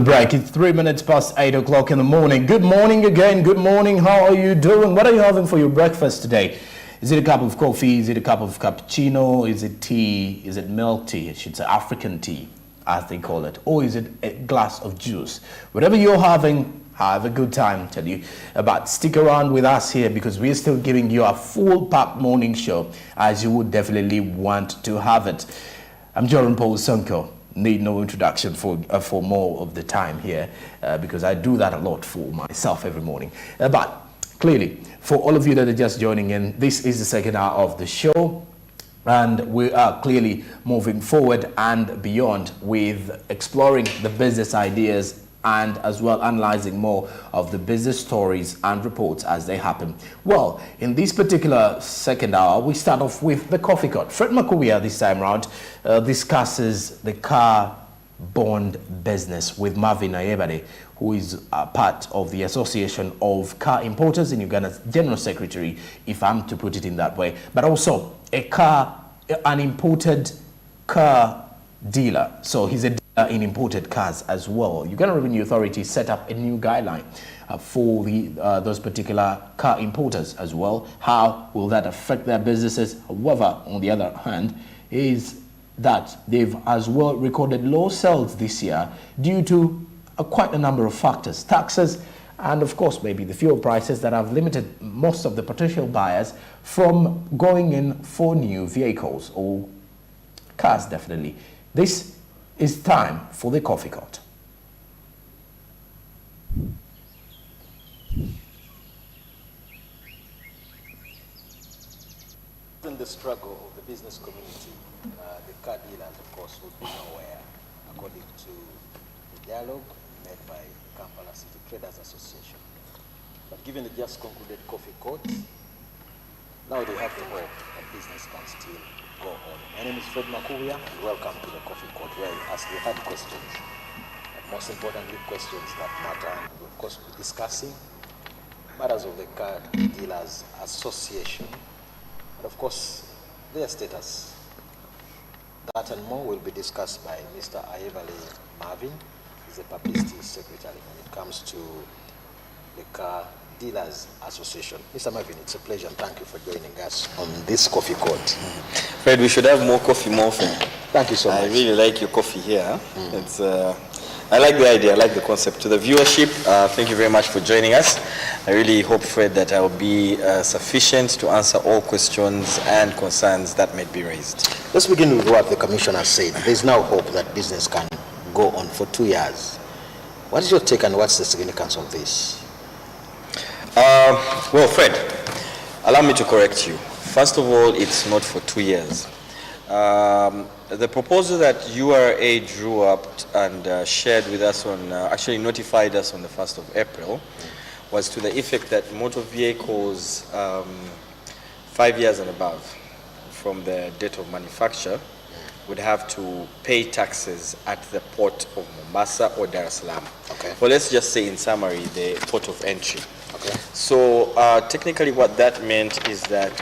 break. It's 3 minutes past 8 o'clock in the morning. Good morning again. Good morning. How are you doing? What are you having for your breakfast today? Is it a cup of coffee? Is it a cup of cappuccino? Is it tea? Is it milk tea? I should say African tea, as they call it. Or is it a glass of juice? Whatever you're having, have a good time. Tell you about. Stick around with us here because we're still giving you a full packed morning show as you would definitely want to have it. I'm Joran Paul Sonko. Need no introduction for more of the time here because I do that a lot for myself every morning. But clearly, for all of you that are just joining in, this is the second hour of the show. And we are clearly moving forward and beyond with exploring the business ideas and as well analyzing more of the business stories and reports as they happen. Well, in this particular second hour, we start off with the coffee cut. Fred Makuya this time around discusses the car bond business with Marvin Ayebade, who is part of the Association of Car Importers in Uganda's General Secretary, if I'm to put it in that way, but also an imported car dealer. So he's a dealer in imported cars as well. Uganda Revenue Authority set up a new guideline for those particular car importers as well. How will that affect their businesses? However, on the other hand, is that they've as well recorded low sales this year due to quite a number of factors, taxes, and of course maybe the fuel prices that have limited most of the potential buyers from going in for new vehicles or cars definitely. This is time for the coffee cut. In the struggle of the business community, the car dealers, of course, would be nowhere, according to the dialogue made by Kampala City Traders Association. But given the just concluded coffee court, now they have to hope that business can still go on. My name is Fred Makuya, and welcome to the coffee court, where we ask the hard questions, but most importantly, questions that matter. And we'll, of course, be discussing matters of the Car Dealers Association, and of course, their status. That and more will be discussed by Mr. Ayebale Marvin. He's the publicity secretary when it comes to the Car Dealers Association. Mr. Marvin, it's a pleasure and thank you for joining us on this coffee court. Fred, we should have more coffee more often. Thank you so much. I really like your coffee here. It's, I like the idea, I like the concept. To the viewership, thank you very much for joining us. I really hope, Fred, that I will be sufficient to answer all questions and concerns that may be raised. Let's begin with what the commissioner said. There's now hope that business can go on for 2 years. What is your take and what's the significance of this? Well, Fred, allow me to correct you. First of all, it's not for 2 years. The proposal that URA drew up and shared with us on, actually notified us on the 1st of April, was to the effect that motor vehicles 5 years and above from the date of manufacture would have to pay taxes at the port of Mombasa or Dar es Salaam. Okay. Well, let's just say in summary, the port of entry. Okay. So technically what that meant is that,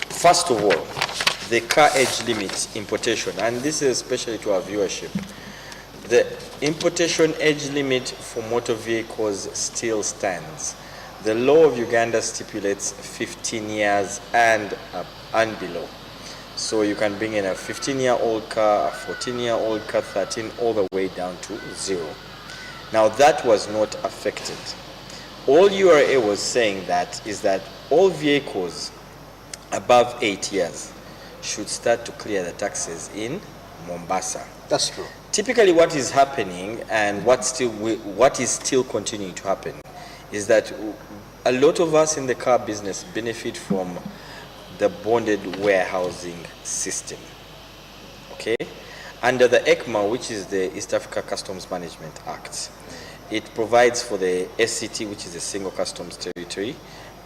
first of all, the car age limit importation, and this is especially to our viewership, the importation age limit for motor vehicles still stands. The law of Uganda stipulates 15 years and below. So you can bring in a 15-year-old car, a 14-year-old car, 13, all the way down to 0. Now that was not affected. All URA was saying that is that all vehicles above 8 years should start to clear the taxes in Mombasa. That's true. Typically what is happening and what is still continuing to happen is that a lot of us in the car business benefit from the bonded warehousing system. Okay? Under the ECMA, which is the East Africa Customs Management Act, it provides for the SCT, which is a single customs territory,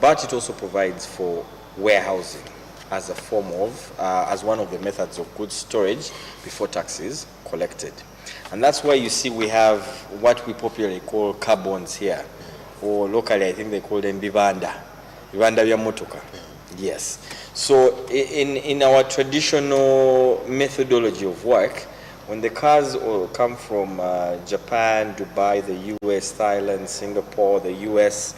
but it also provides for warehousing as a form of, as one of the methods of goods storage before taxes collected. And that's why you see we have what we popularly call car bonds here, or locally I think they call them bibanda vya motoka. Yes. So in our traditional methodology of work, When the cars come from Japan, Dubai, the US, Thailand, Singapore, the US,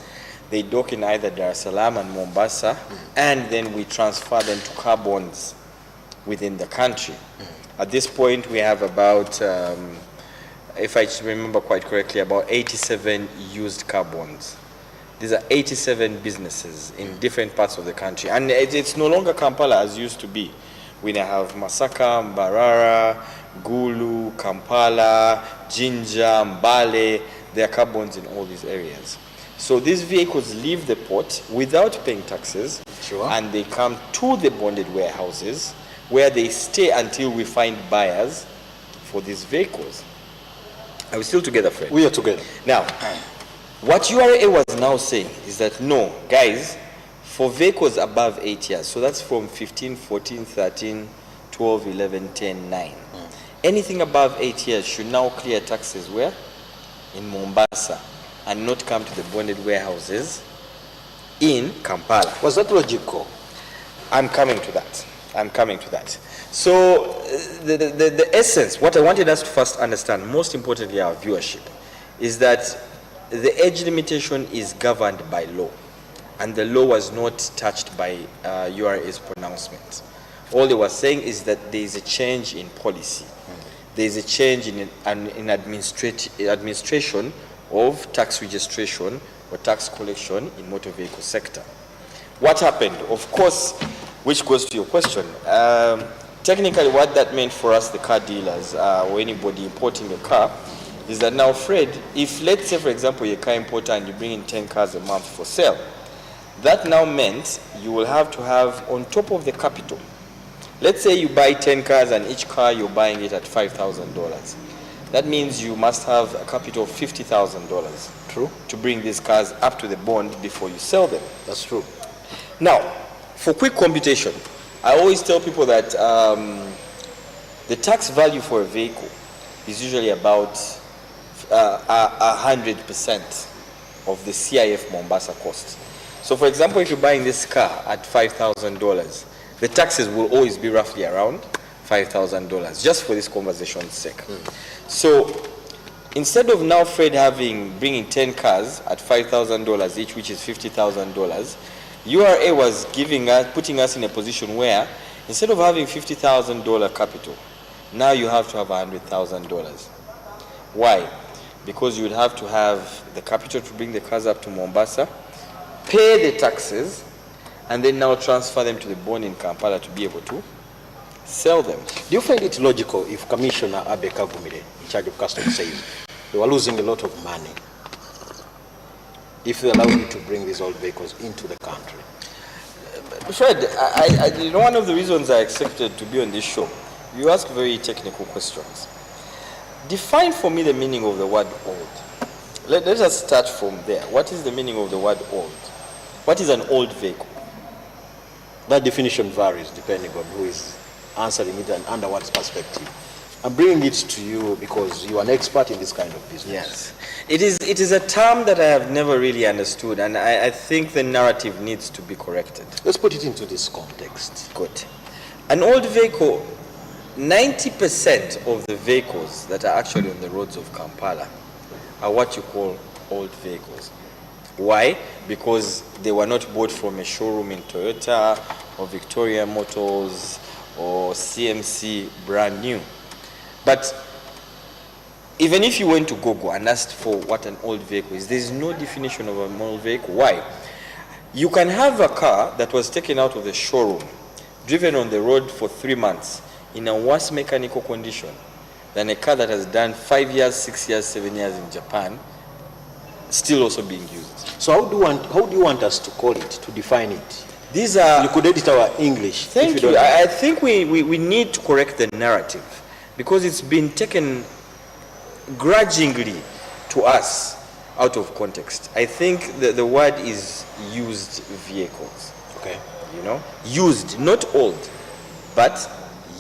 they dock in either Dar es Salaam and Mombasa, and then we transfer them to car bonds within the country. At this point, we have about, if I remember quite correctly, about 87 used car bonds. These are 87 businesses in different parts of the country. And it's no longer Kampala as used to be. We now have Masaka, Mbarara, Gulu, Kampala, Jinja, Mbale. There are car bonds in all these areas. So these vehicles leave the port without paying taxes, Sure. and they come to the bonded warehouses where they stay until we find buyers for these vehicles. Are we still together, Fred? We are together. Now, what URA was now saying is that no, guys, for vehicles above 8 years, so that's from 15, 14, 13, 12, 11, 10, 9. Anything above 8 years should now clear taxes where? In Mombasa, and not come to the bonded warehouses in Kampala. Was that logical? I'm coming to that. I'm coming to that. So the essence, what I wanted us to first understand, most importantly our viewership, is that the age limitation is governed by law, and the law was not touched by URA's pronouncement. All they were saying is that there is a change in policy. There is a change in administration of tax registration or tax collection in motor vehicle sector. What happened? Of course, which goes to your question. Technically, what that meant for us, the car dealers, or anybody importing a car, is that now, Fred, if let's say, for example, you're a car importer and you bring in 10 cars a month for sale, that now meant you will have to have on top of the capital. Let's say you buy 10 cars and each car you're buying it at $5,000. That means you must have a capital of $50,000. True. To bring these cars up to the bond before you sell them. That's true. Now, for quick computation, I always tell people that the tax value for a vehicle is usually about 100% of the CIF Mombasa cost. So for example, if you're buying this car at $5,000, the taxes will always be roughly around $5,000, just for this conversation's sake. So instead of now Fred bringing 10 cars at $5,000 each, which is $50,000, URA was putting us in a position where instead of having $50,000 capital, now you have to have $100,000. Why? Because you would have to have the capital to bring the cars up to Mombasa, pay the taxes, and then now transfer them to the bond in Kampala to be able to sell them. Do you find it logical if Commissioner Abe Kagumire, in charge of customs, says they were losing a lot of money if they allow you to bring these old vehicles into the country? Fred, you know, one of the reasons I accepted to be on this show, you ask very technical questions. Define for me the meaning of the word old. Let us start from there. What is the meaning of the word old? What is an old vehicle? That definition varies depending on who is answering it and under what perspective. I'm bringing it to you because you are an expert in this kind of business. Yes. It is a term that I have never really understood, and I think the narrative needs to be corrected. Let's put it into this context. Good. An old vehicle, 90% of the vehicles that are actually on the roads of Kampala are what you call old vehicles. Why? Because they were not bought from a showroom in Toyota or Victoria Motors or CMC brand new. But even if you went to Google and asked for what an old vehicle is, there's no definition of an old vehicle. Why? You can have a car that was taken out of the showroom, driven on the road for 3 months in a worse mechanical condition than a car that has done 5 years, 6 years, 7 years in Japan, still also being used. So how do you want us to call it, to define it? These are... You could edit our English. Thank you. I think we need to correct the narrative because it's been taken grudgingly to us out of context. I think that the word is used vehicles. Okay. You know? Used, not old, but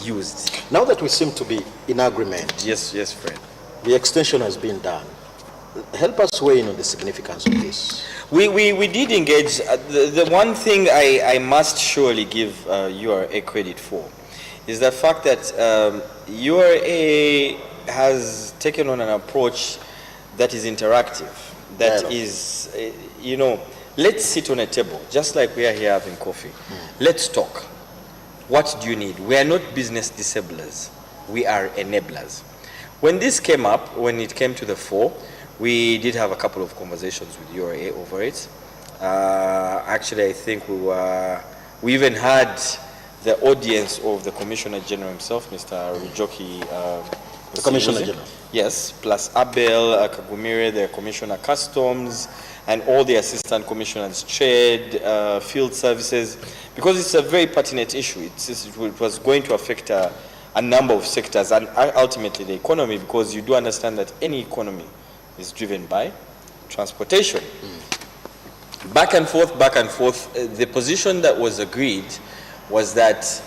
used. Now that we seem to be in agreement. Yes, Fred. The extension has been done. Help us weigh in on the significance of this. We did engage. The one thing I must surely give URA credit for is the fact that URA has taken on an approach that is interactive, that Dialogue. is, you know, let's sit on a table, just like we are here having coffee. Let's talk. What do you need? We are not business disablers. We are enablers. When this came up, when it came to the fore, we did have a couple of conversations with URA over it. Actually, I think we even had the audience of the Commissioner General himself, Mr. Rujoki. The Commissioner General. Yes, plus Abel Kagumire, the Commissioner Customs, and all the Assistant Commissioners, Trade, Field Services, because it's a very pertinent issue. It was going to affect a number of sectors and ultimately the economy, because you do understand that any economy is driven by transportation. Back and forth, the position that was agreed was that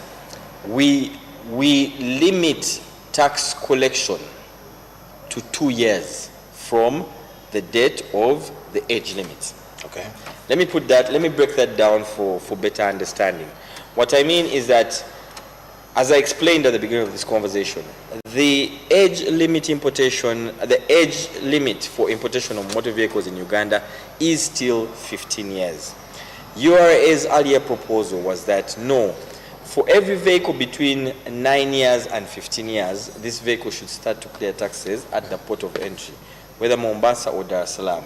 we limit tax collection to 2 years from the date of the age limit. Okay. Let me break that down for better understanding. What I mean is that, as I explained at the beginning of this conversation, the age limit for importation of motor vehicles in Uganda is still 15 years. URA's earlier proposal was that no, for every vehicle between 9 years and 15 years, this vehicle should start to clear taxes at the port of entry, whether Mombasa or Dar es Salaam.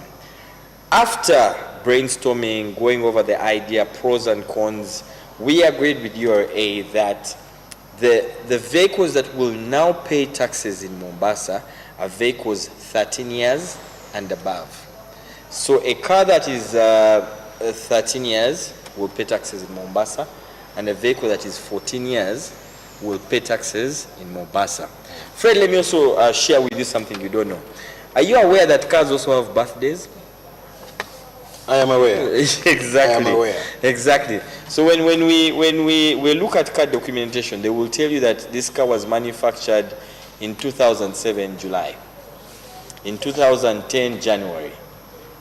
After brainstorming, going over the idea, pros and cons, we agreed with URA that the vehicles that will now pay taxes in Mombasa are vehicles 13 years and above. So a car that is 13 years will pay taxes in Mombasa, and a vehicle that is 14 years will pay taxes in Mombasa. Fred, let me also share with you something you don't know. Are you aware that cars also have birthdays? I am aware. Exactly. I am aware. Exactly. So when we look at car documentation, they will tell you that this car was manufactured in 2007 July, in 2010 January,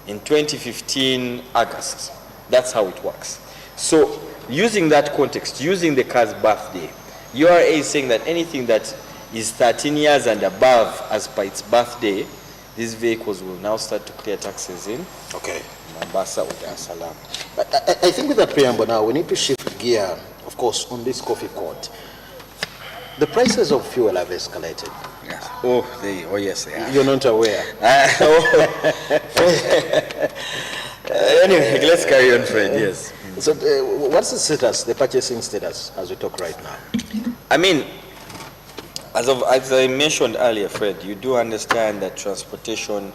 in 2015 August. That's how it works. So using that context, using the car's birthday, URA is saying that anything that is 13 years and above as per its birthday, these vehicles will now start to clear taxes in Mombasa or Dar es Salaam. I think with that preamble now, we need to shift gear, of course, on this coffee court. The prices of fuel have escalated. Yes. Oh yes, they are. You're not aware. Anyway, let's carry on, Fred. Yes. So what's the status, the purchasing status, as we talk right now? I mean, as I mentioned earlier, Fred, you do understand that transportation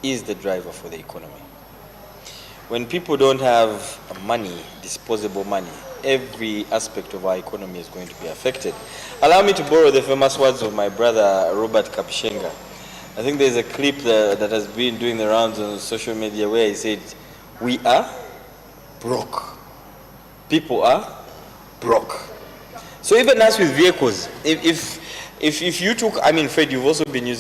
is the driver for the economy. When people don't have money, disposable money, every aspect of our economy is going to be affected. Allow me to borrow the famous words of my brother, Robert Kapishenga. I think there's a clip that has been doing the rounds on social media where he said, "We are broke. People are broke." So even as with vehicles, if you took, I mean, Fred, you've also been using